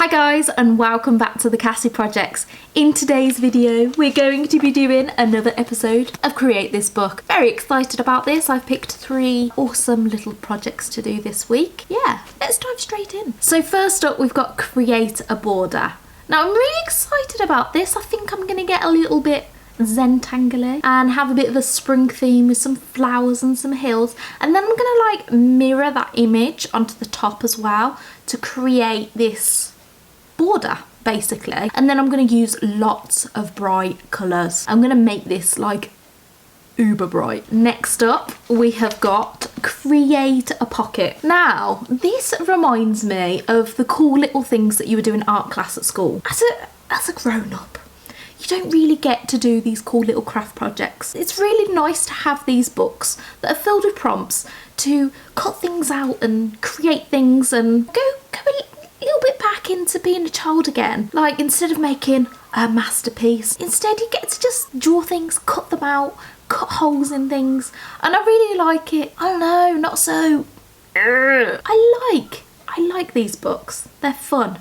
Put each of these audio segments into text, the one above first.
Hi guys, and welcome back to the Cassie Projects. In today's video we're going to be doing another episode of Create This Book. Very excited about this. I've picked 3 awesome little projects to do this week. Yeah, let's dive straight in. So first up we've got Create a Border. Now I'm really excited about this. I think I'm going to get a little bit Zentangle and have a bit of a spring theme with some flowers and some hills, and then I'm going to mirror that image onto the top as well to create this border basically, and then I'm going to use lots of bright colours. I'm going to make this uber bright. Next up we have got Create a Pocket. Now this reminds me of the cool little things that you would do in art class at school. As a grown-up, you don't really get to do these cool little craft projects. It's really nice to have these books that are filled with prompts to cut things out and create things and go a little bit back into being a child again. Like, instead of making a masterpiece, instead you get to just draw things, cut them out, cut holes in things, and I really like it. I don't know, not so I like these books. They're fun.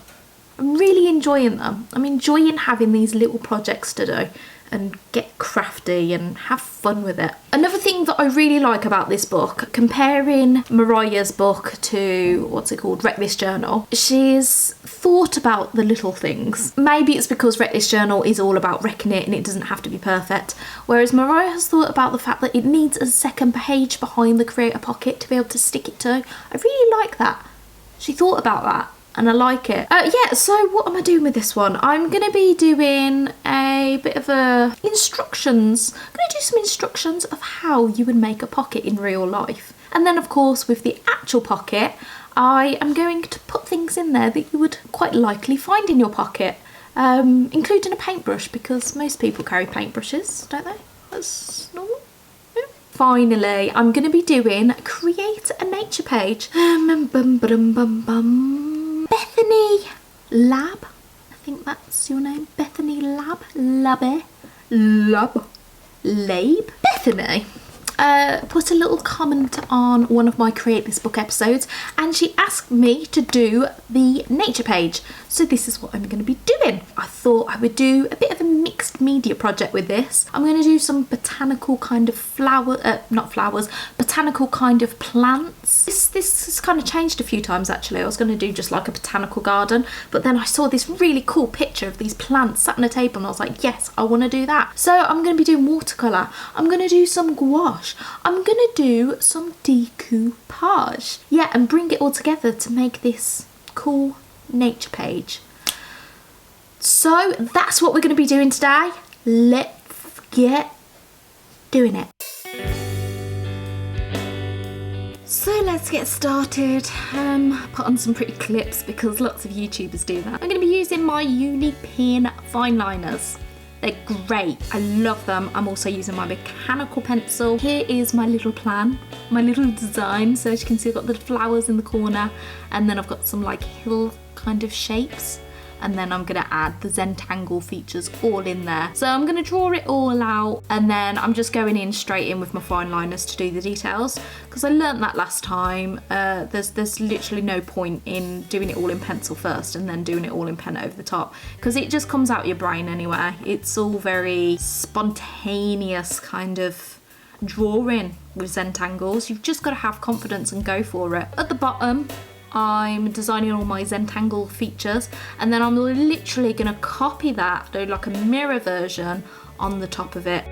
I'm really enjoying them. I'm enjoying having these little projects to do and get crafty and have fun with it. Another thing that I really like about this book, comparing Mariah's book to, Wreck This Journal, she's thought about the little things. Maybe it's because Wreck This Journal is all about wrecking it and it doesn't have to be perfect, whereas Mariah has thought about the fact that it needs a second page behind the Create a Pocket to be able to stick it to. I really like that. She thought about that. And I like it. Yeah, so what am I doing with this one? I'm going to be doing a bit of instructions. I'm going to do some instructions of how you would make a pocket in real life. And then, of course, with the actual pocket, I am going to put things in there that you would quite likely find in your pocket, including a paintbrush, because most people carry paintbrushes, don't they? That's normal. Yeah. Finally, I'm going to be doing Create a Nature Page. Bethany Lab, I think that's your name. Bethany Lab, Bethany put a little comment on one of my Create This Book episodes, and she asked me to do the nature page. So this is what I'm going to be doing. I thought I would do a bit of a mixed media project with this. I'm going to do some botanical kind of botanical kind of plants. This has kind of changed a few times actually. I was going to do just like a botanical garden, but then I saw this really cool picture of these plants sat on a table and I was like, yes, I want to do that. So I'm going to be doing watercolour. I'm going to do some gouache. I'm going to do some decoupage. Yeah, and bring it all together to make this cool nature page. So that's what we're going to be doing today. Let's get doing it. So let's get started. Put on some pretty clips because lots of YouTubers do that. I'm going to be using my Uni Pen fine liners. They're great. I love them. I'm also using my mechanical pencil. Here is my little plan, my little design. So as you can see, I've got the flowers in the corner, and then I've got some hill kind of shapes. And then I'm gonna add the Zentangle features all in there. So I'm gonna draw it all out, and then I'm just going in straight in with my fine liners to do the details, because I learnt that last time. There's literally no point in doing it all in pencil first and then doing it all in pen over the top, because it just comes out your brain anyway. It's all very spontaneous kind of drawing with Zentangles. You've just got to have confidence and go for it. At the bottom, I'm designing all my Zentangle features, and then I'm literally going to copy that, do like a mirror version on the top of it.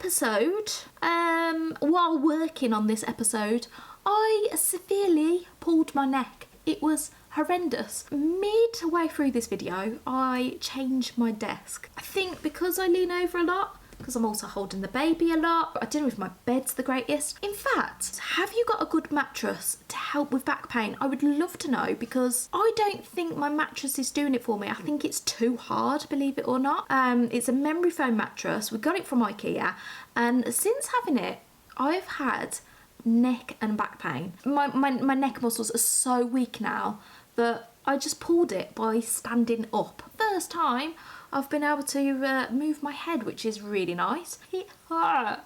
episode, while working on this episode, I severely pulled my neck. It was horrendous. Midway through this video, I changed my desk. I think because I lean over a lot, because I'm also holding the baby a lot. I don't know if my bed's the greatest. In fact, have you got a good mattress to help with back pain? I would love to know, because I don't think my mattress is doing it for me. I think it's too hard, believe it or not. It's a memory foam mattress. We got it from IKEA, and since having it, I've had neck and back pain. My neck muscles are so weak now that I just pulled it by standing up. First time I've been able to move my head, which is really nice. It hurt.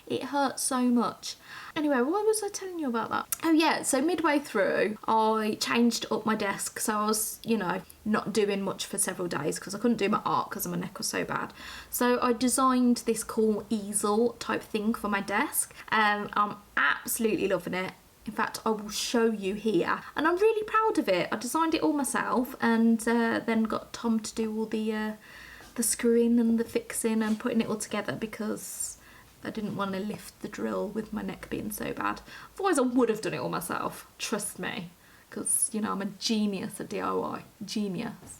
It hurt so much. Anyway, what was I telling you about that? Oh yeah, so midway through, I changed up my desk. So I was, you know, not doing much for several days because I couldn't do my art because my neck was so bad. So I designed this cool easel type thing for my desk. I'm absolutely loving it. In fact, I will show you here, and I'm really proud of it. I designed it all myself, and then got Tom to do all the screwing and the fixing and putting it all together, because I didn't want to lift the drill with my neck being so bad. Otherwise, I would have done it all myself. Trust me, because you know I'm a genius at DIY. Genius.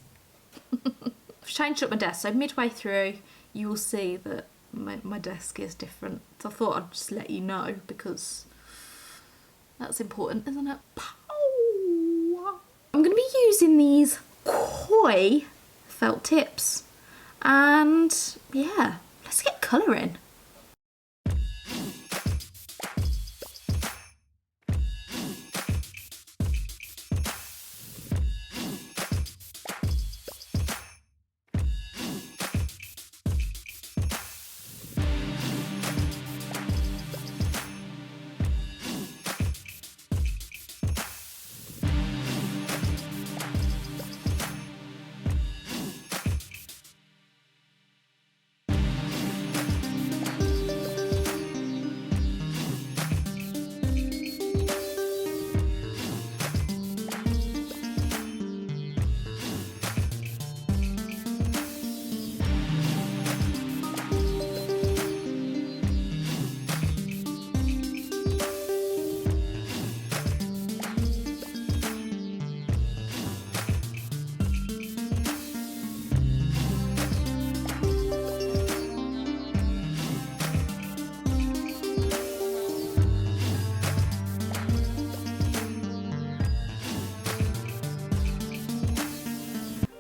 I've changed up my desk, so midway through, you will see that my desk is different. So I thought I'd just let you know, because that's important, isn't it? Pow! I'm going to be using these koi felt tips, and yeah, let's get colouring.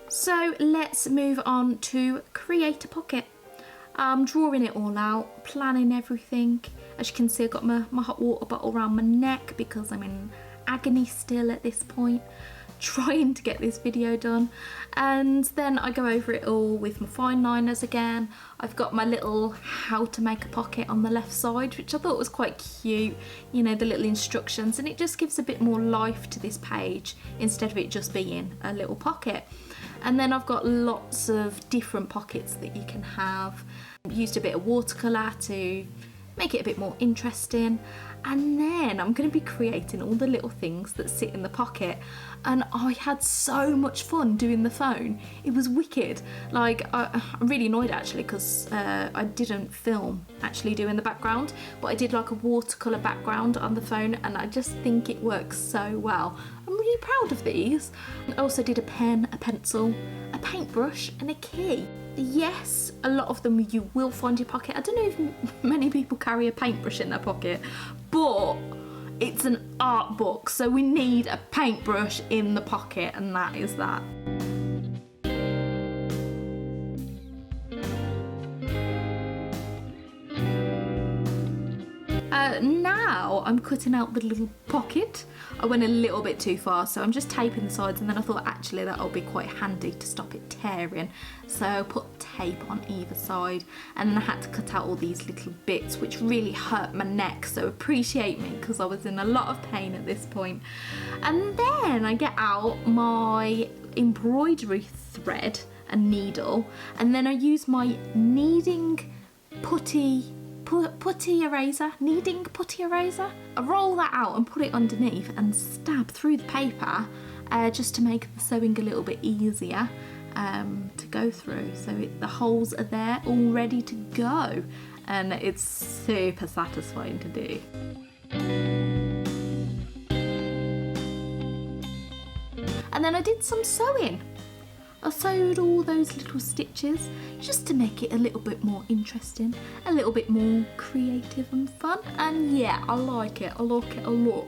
So let's move on to create a pocket. I'm drawing it all out, planning everything. As you can see, I've got my hot water bottle around my neck because I'm in agony still at this point, trying to get this video done. And then I go over it all with my fine liners again. I've got my little how to make a pocket on the left side, which I thought was quite cute, you know, the little instructions, and it just gives a bit more life to this page instead of it just being a little pocket. And then I've got lots of different pockets that you can have. Used a bit of watercolour to make it a bit more interesting. And then I'm going to be creating all the little things that sit in the pocket. And I had so much fun doing the phone. It was wicked. Like, I'm really annoyed actually, because I didn't film actually doing the background, but I did like a watercolour background on the phone, and I just think it works so well. I'm really proud of these. I also did a pen, a pencil, a paintbrush and a key. Yes, a lot of them you will find in your pocket. I don't know if many people carry a paintbrush in their pocket, but it's an art book, so we need a paintbrush in the pocket, and that is that. Now I'm cutting out the little pocket. I went a little bit too far, so I'm just taping the sides, and then I thought actually that'll be quite handy to stop it tearing. So I put tape on either side, and then I had to cut out all these little bits which really hurt my neck, so appreciate me because I was in a lot of pain at this point. And then I get out my embroidery thread and needle, and then I use my kneading putty eraser. I roll that out and put it underneath and stab through the paper just to make the sewing a little bit easier to go through. So the holes are there all ready to go. and it's super satisfying to do. And then I did some sewing. I sewed all those little stitches just to make it a little bit more interesting, a little bit more creative and fun. And yeah, I like it a lot.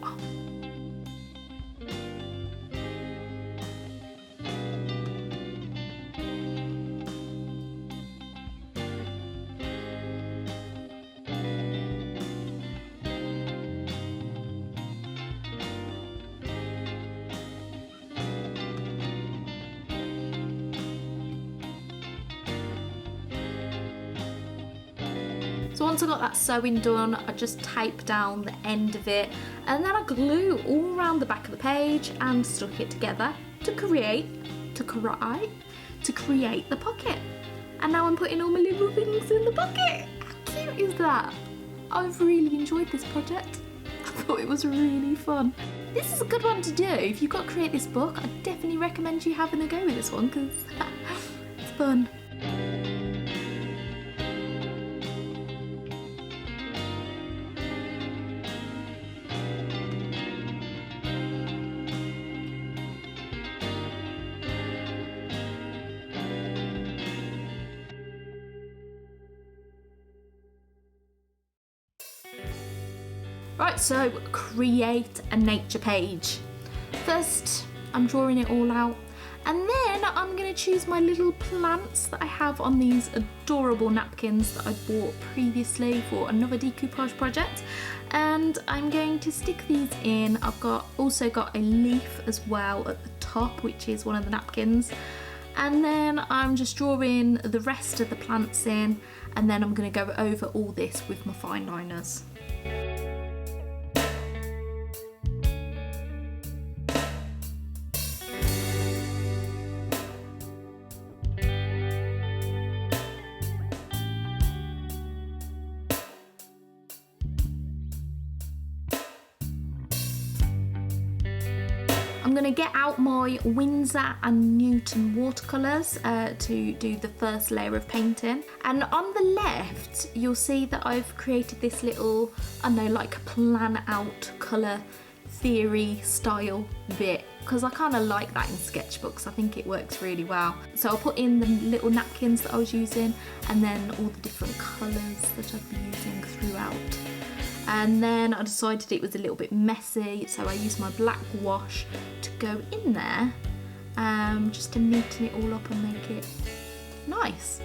So once I got that sewing done, I just taped down the end of it, and then I glue all around the back of the page and stuck it together to create the pocket. And now I'm putting all my little things in the pocket. How cute is that? I've really enjoyed this project. I thought it was really fun. This is a good one to do. If you've got to create this book, I definitely recommend you having a go with this one because it's fun. Right, so create a nature page. First, I'm drawing it all out, and then I'm going to choose my little plants that I have on these adorable napkins that I bought previously for another decoupage project, and I'm going to stick these in. I've also got a leaf as well at the top, which is one of the napkins, and then I'm just drawing the rest of the plants in, and then I'm going to go over all this with my fine liners. I'm going to get out my Winsor and Newton watercolours to do the first layer of painting. And on the left, you'll see that I've created this little, I don't know, like plan out colour theory style bit, because I kind of like that in sketchbooks. I think it works really well. So I'll put in the little napkins that I was using, and then all the different colours that I'd be using throughout. And then I decided it was a little bit messy, so I used my black gouache to go in there, just to neaten it all up and make it nice.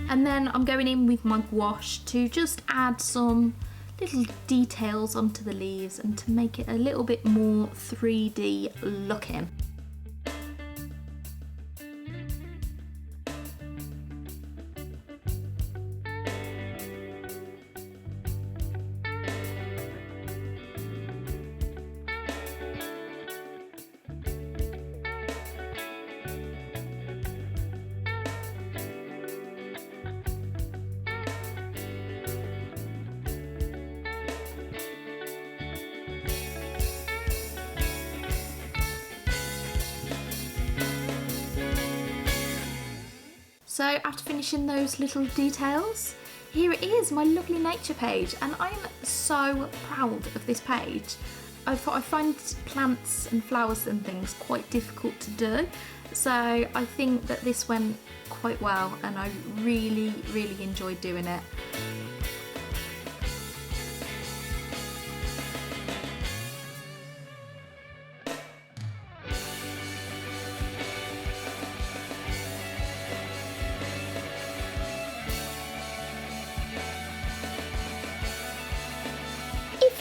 And then I'm going in with my gouache to just add some little details onto the leaves and to make it a little bit more 3D looking. So after finishing those little details, here it is, my lovely nature page, and I'm so proud of this page. I find plants and flowers and things quite difficult to do, so I think that this went quite well and I really enjoyed doing it.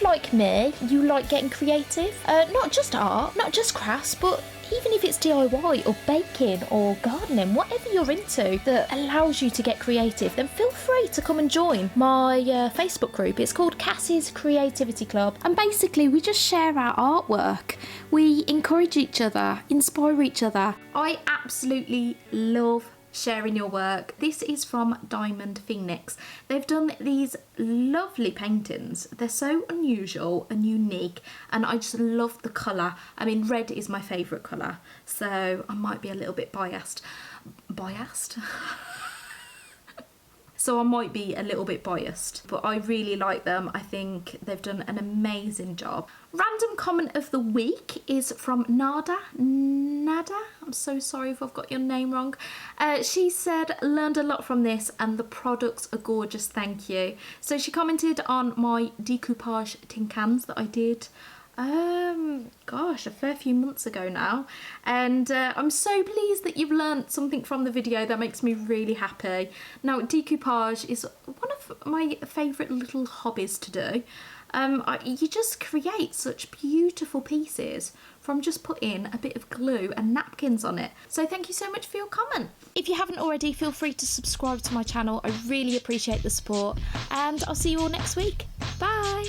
Like me, you like getting creative, not just art, not just crafts, but even if it's DIY or baking or gardening, whatever you're into that allows you to get creative, then feel free to come and join my Facebook group. It's called Cassie's Creativity Club, and basically we just share our artwork. We encourage each other, inspire each other. I absolutely love sharing your work. This is from Diamond Phoenix. They've done these lovely paintings. They're so unusual and unique, and I just love the colour. I mean, red is my favourite colour, so I might be a little bit biased. So I might be a little bit biased, but I really like them. I think they've done an amazing job. Random comment of the week is from Nada. I'm so sorry if I've got your name wrong. She said, learned a lot from this and the products are gorgeous, thank you. So she commented on my decoupage tin cans that I did gosh, a fair few months ago now, and I'm so pleased that you've learnt something from the video. That makes me really happy. Now, decoupage is one of my favourite little hobbies to do. You just create such beautiful pieces from just putting a bit of glue and napkins on it. So thank you so much for your comment. If you haven't already, feel free to subscribe to my channel. I really appreciate the support, and I'll see you all next week. Bye.